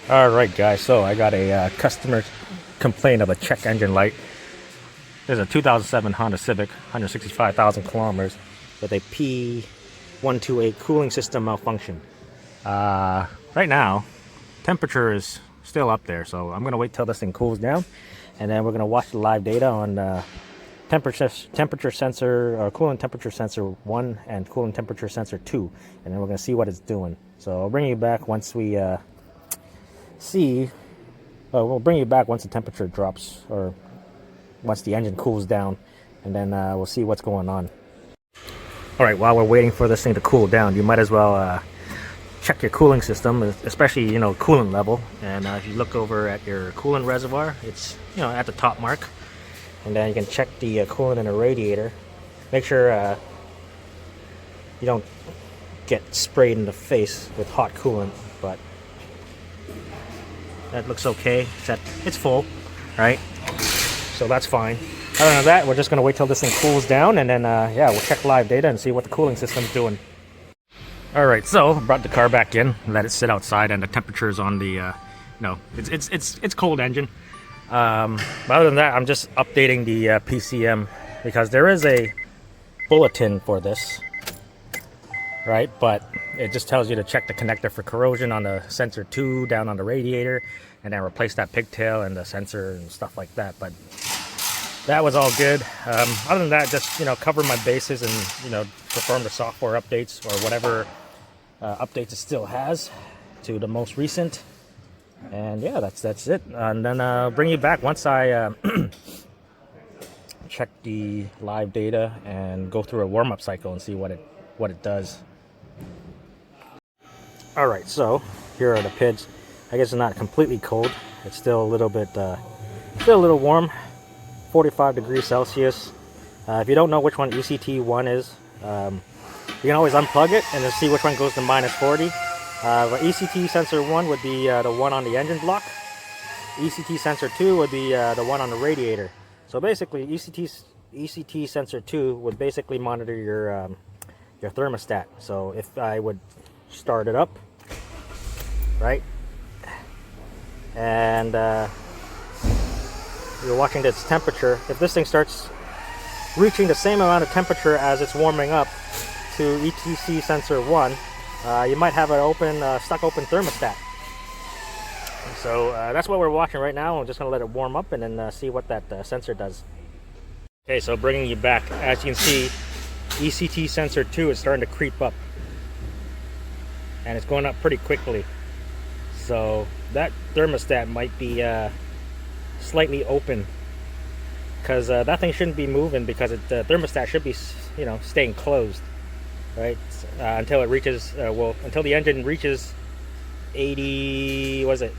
Alright guys, so I got a customer complaint of a check engine light. There's a 2007 Honda Civic, 165,000 kilometers, with a P0128 cooling system malfunction. Right now, temperature is still up there, so I'm going to wait till this thing cools down, and then we're going to watch the live data on temperature sensor, or coolant temperature sensor 1 and coolant temperature sensor 2, and then we're going to see what it's doing. So I'll bring you back once we we'll bring you back once the temperature drops, or once the engine cools down, and then we'll see what's going on. Alright, while we're waiting for this thing to cool down, you might as well check your cooling system, especially, coolant level. And if you look over at your coolant reservoir, it's, at the top mark. And then you can check the coolant in the radiator. Make sure you don't get sprayed in the face with hot coolant, but that looks okay. It's full, right? So that's fine. Other than that, we're just going to wait till this thing cools down, and then we'll check live data and see what the cooling system's doing. Alright, so brought the car back in, let it sit outside, and the temperature's on the it's cold engine. But other than that, I'm just updating the PCM, because there is a bulletin for this, right? But it just tells you to check the connector for corrosion on the sensor 2 down on the radiator, and then replace that pigtail and the sensor and stuff like that. But that was all good. Other than that, just cover my bases and perform the software updates or whatever updates it still has to the most recent. And yeah, that's it. And then I'll bring you back once I check the live data and go through a warm-up cycle and see what it does. Alright, so here are the PIDs. I guess it's not completely cold. It's still a little bit, still a little warm. 45 degrees Celsius. If you don't know which one ECT1 is, you can always unplug it and then see which one goes to -40. But ECT sensor 1 would be the one on the engine block. ECT sensor 2 would be the one on the radiator. So basically, ECT sensor 2 would basically monitor your thermostat. So if I would start it up, right, and you're watching this temperature, if this thing starts reaching the same amount of temperature as it's warming up to ECT sensor 1, you might have an stuck open thermostat. So that's what we're watching right now. I'm just going to let it warm up and then see what that sensor does. Okay, so bringing you back, as you can see, ECT sensor 2 is starting to creep up, and it's going up pretty quickly. So that thermostat might be slightly open, because that thing shouldn't be moving, because the thermostat should be staying closed, right, until it reaches until the engine reaches 80, what is it,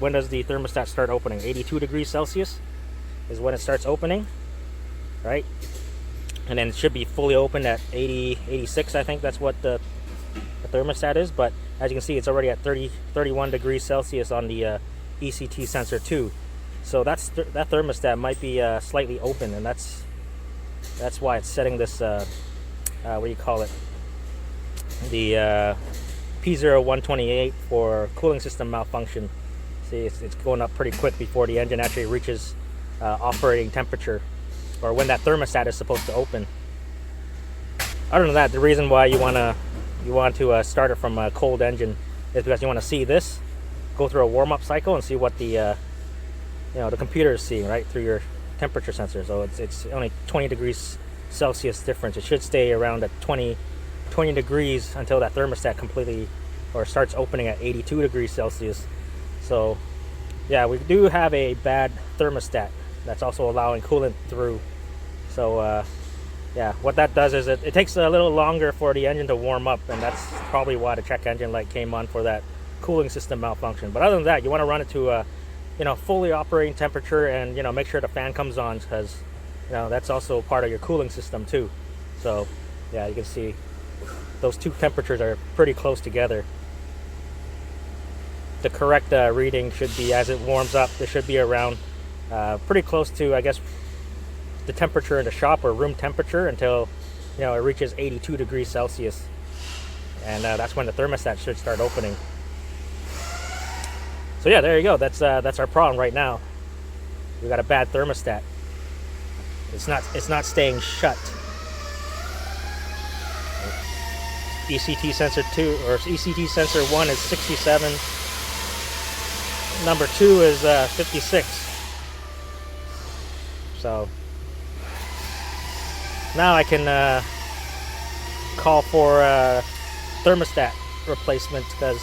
when does the thermostat start opening? 82 degrees Celsius is when it starts opening, right? And then it should be fully open at 86, I think that's what the thermostat is. But as you can see, it's already at 31 degrees Celsius on the ECT sensor 2. So that thermostat might be slightly open, and that's why it's setting this what do you call it, the P0128 for cooling system malfunction. See, it's going up pretty quick before the engine actually reaches operating temperature, or when that thermostat is supposed to open. Other than that, the reason why you want to start it from a cold engine is because you want to see this go through a warm-up cycle and see what the the computer is seeing, right, through your temperature sensor. So it's only 20 degrees Celsius difference. It should stay around at 20 degrees until that thermostat completely, or starts opening at 82 degrees Celsius. So yeah, we do have a bad thermostat that's also allowing coolant through. So yeah, what that does is it takes a little longer for the engine to warm up, and that's probably why the check engine light came on for that cooling system malfunction. But other than that, you want to run it to fully operating temperature, and make sure the fan comes on, because that's also part of your cooling system too. So yeah, you can see those two temperatures are pretty close together. The correct reading should be, as it warms up, there should be around pretty close to, I guess, the temperature in the shop, or room temperature, until it reaches 82 degrees Celsius, and that's when the thermostat should start opening. So yeah, there you go. That's our problem right now. We got a bad thermostat. It's not staying shut. ECT sensor 2 or ECT sensor 1 is 67. Number 2 is 56. So now I can call for thermostat replacement because.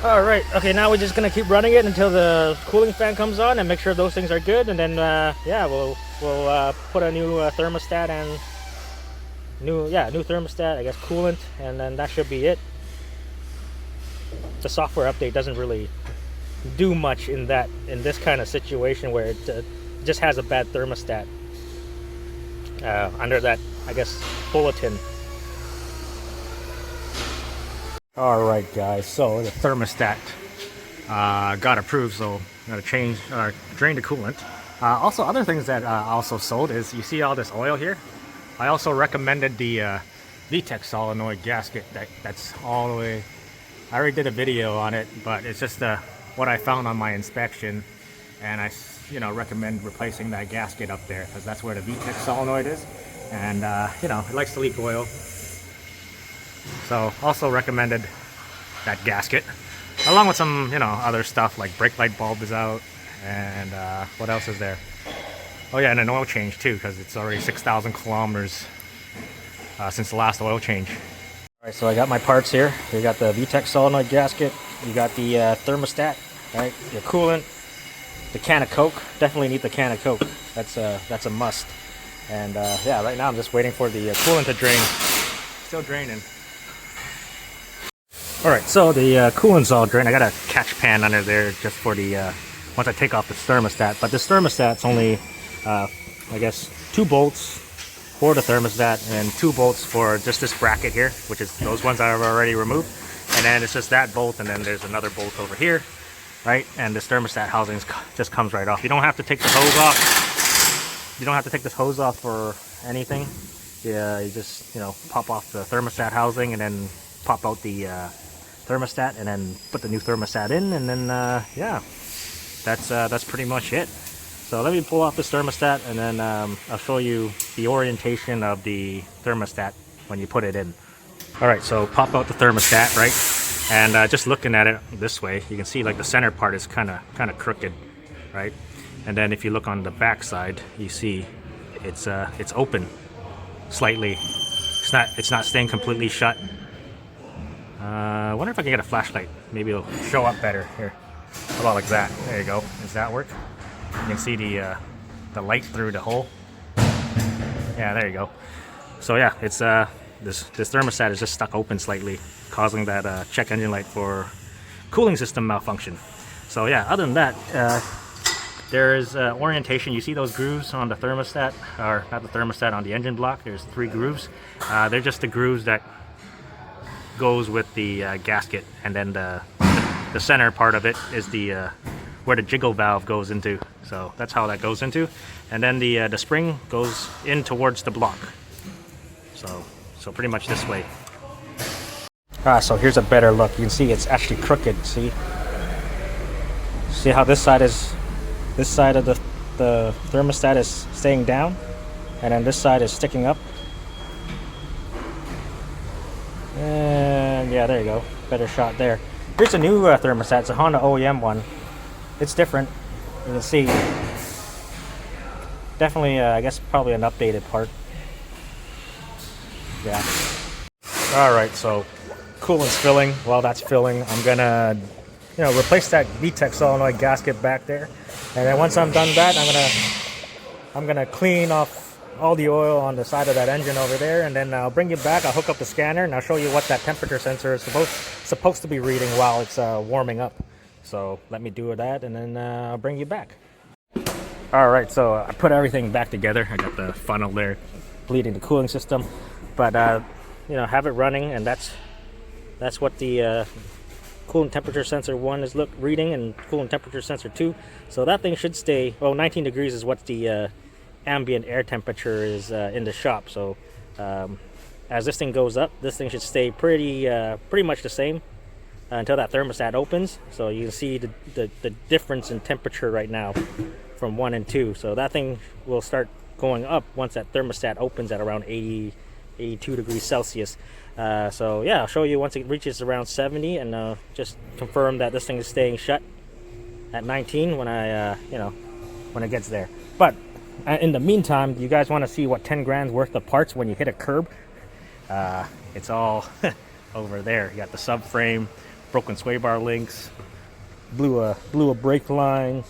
All right, okay, now we're just gonna keep running it until the cooling fan comes on and make sure those things are good, and then yeah, we'll put a new thermostat and new thermostat, I guess, coolant, and then that should be it. The software update doesn't really do much in this kind of situation where it just has a bad thermostat under that, I guess, bulletin. All right, guys, so the thermostat got approved, so I'm gonna change drain the coolant. Also, other things that also sold is, you see all this oil here. I also recommended the VTEC solenoid gasket that's all the way. I already did a video on it, but it's just what I found on my inspection, and I recommend replacing that gasket up there because that's where the VTEC solenoid is, and it likes to leak oil. So also recommended that gasket, along with some other stuff like brake light bulb is out, and what else is there? Oh yeah, and an oil change too, because it's already 6,000 kilometers since the last oil change. All right, so I got my parts here. You got the VTEC solenoid gasket, you got the thermostat, right? Your coolant, the can of Coke. Definitely need the can of Coke. That's a must. And yeah, right now I'm just waiting for the coolant to drain. Still draining. All right, so the coolant's all drained. I got a catch pan under there just for the once I take off the thermostat. But this thermostat's only I guess 2 bolts for the thermostat and 2 bolts for just this bracket here, which is those ones I've already removed. And then it's just that bolt, and then there's another bolt over here, right? And this thermostat housing just comes right off. You don't have to take the hose off. You don't have to take this hose off for anything. Yeah, you just pop off the thermostat housing and then pop out the thermostat and then put the new thermostat in, and then yeah, that's pretty much it. So let me pull off this thermostat, and then I'll show you the orientation of the thermostat when you put it in. All right, so pop out the thermostat, right? And just looking at it this way, you can see like the center part is kind of crooked, right? And then if you look on the back side, you see it's open slightly. It's not staying completely shut. I wonder if I can get a flashlight. Maybe it'll show up better here. How about like that? There you go. Does that work? You can see the light through the hole. Yeah, there you go. So yeah, it's this thermostat is just stuck open slightly, causing that check engine light for cooling system malfunction. So yeah, other than that, there is orientation. You see those grooves on the thermostat, or not the thermostat, on the engine block. There's 3 grooves. They're just the grooves that goes with the gasket, and then the center part of it is the where the jiggle valve goes into. So that's how that goes into, and then the spring goes in towards the block. So pretty much this way. So here's a better look. You can see it's actually crooked. See how this side of the thermostat is staying down, and then this side is sticking up. And yeah, there you go. Better shot there. Here's a new thermostat. It's a Honda OEM one. It's different. You can see. Definitely, I guess, probably an updated part. Yeah. All right, so coolant's filling. While that's filling, I'm gonna, replace that VTEC solenoid gasket back there. And then once I'm done that, I'm gonna clean off all the oil on the side of that engine over there, and then I'll bring you back. I'll hook up the scanner, and I'll show you what that temperature sensor is supposed to be reading while it's warming up. So let me do that, and then I'll bring you back. All right, so I put everything back together. I got the funnel there, bleeding the cooling system, but have it running, and that's what the coolant temperature sensor 1 is reading, and coolant temperature sensor 2. So that thing should stay. 19 degrees is what the ambient air temperature is in the shop. So as this thing goes up, this thing should stay pretty much the same. until that thermostat opens. So you can see the difference in temperature right now from 1 and 2. So that thing will start going up once that thermostat opens at around 82 degrees Celsius. So yeah, I'll show you once it reaches around 70, and just confirm that this thing is staying shut at 19 when I when it gets there. But in the meantime, you guys want to see what 10 grand's worth of parts when you hit a curb? It's all over there. You got the subframe, broken sway bar links, blew a brake line,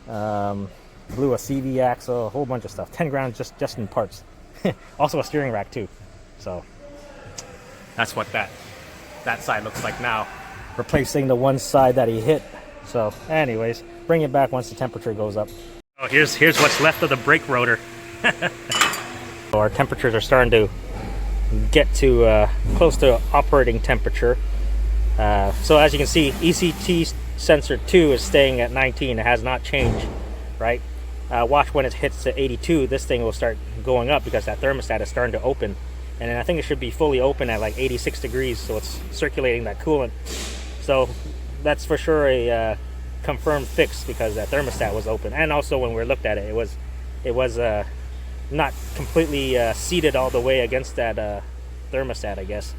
blew a CV axle, a whole bunch of stuff. 10 grand just in parts. Also a steering rack too. So that's what that side looks like now, replacing the one side that he hit. So anyways, bring it back once the temperature goes up. Oh, here's what's left of the brake rotor. Our temperatures are starting to get to close to operating temperature. So as you can see, ECT sensor 2 is staying at 19. It has not changed, right? Watch when it hits to 82, this thing will start going up because that thermostat is starting to open. And then I think it should be fully open at like 86 degrees, so it's circulating that coolant. So that's for sure a confirmed fix because that thermostat was open. And also when we looked at it, it was not completely seated all the way against that thermostat, I guess.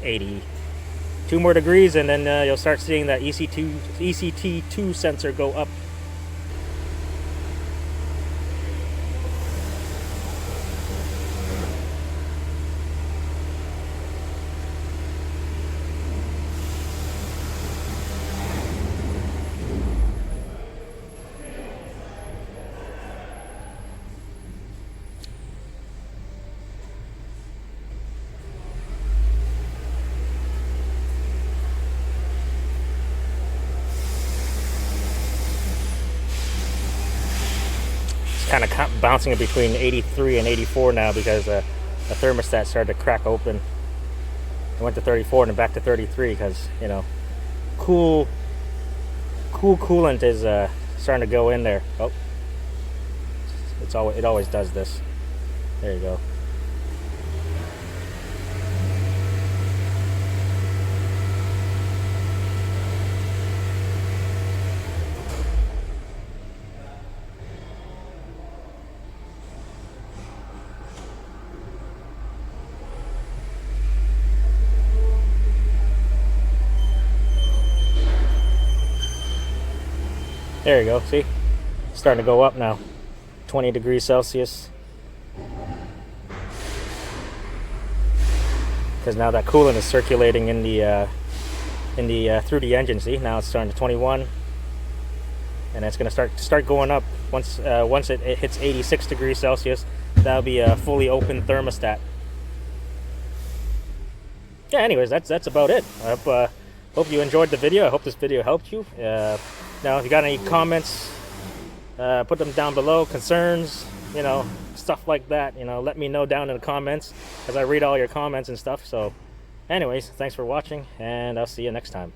82 more degrees, and then you'll start seeing that ECT2 sensor go up. Kind of bouncing it between 83 and 84 now because the thermostat started to crack open. It went to 34 and then back to 33 because, you know, cool coolant is starting to go in there. Oh, it always does this. There you go. There you go, see? It's starting to go up now. 20 degrees Celsius. Because now that coolant is circulating in the through the engine, see? Now it's starting to 21. And it's gonna start going up once it hits 86 degrees Celsius. That'll be a fully open thermostat. Yeah, anyways, that's about it. I hope you enjoyed the video. I hope this video helped you. Now, if you got any comments, put them down below. Concerns, you know, stuff like that. You know, let me know down in the comments, as I read all your comments and stuff. So, anyways, thanks for watching, and I'll see you next time.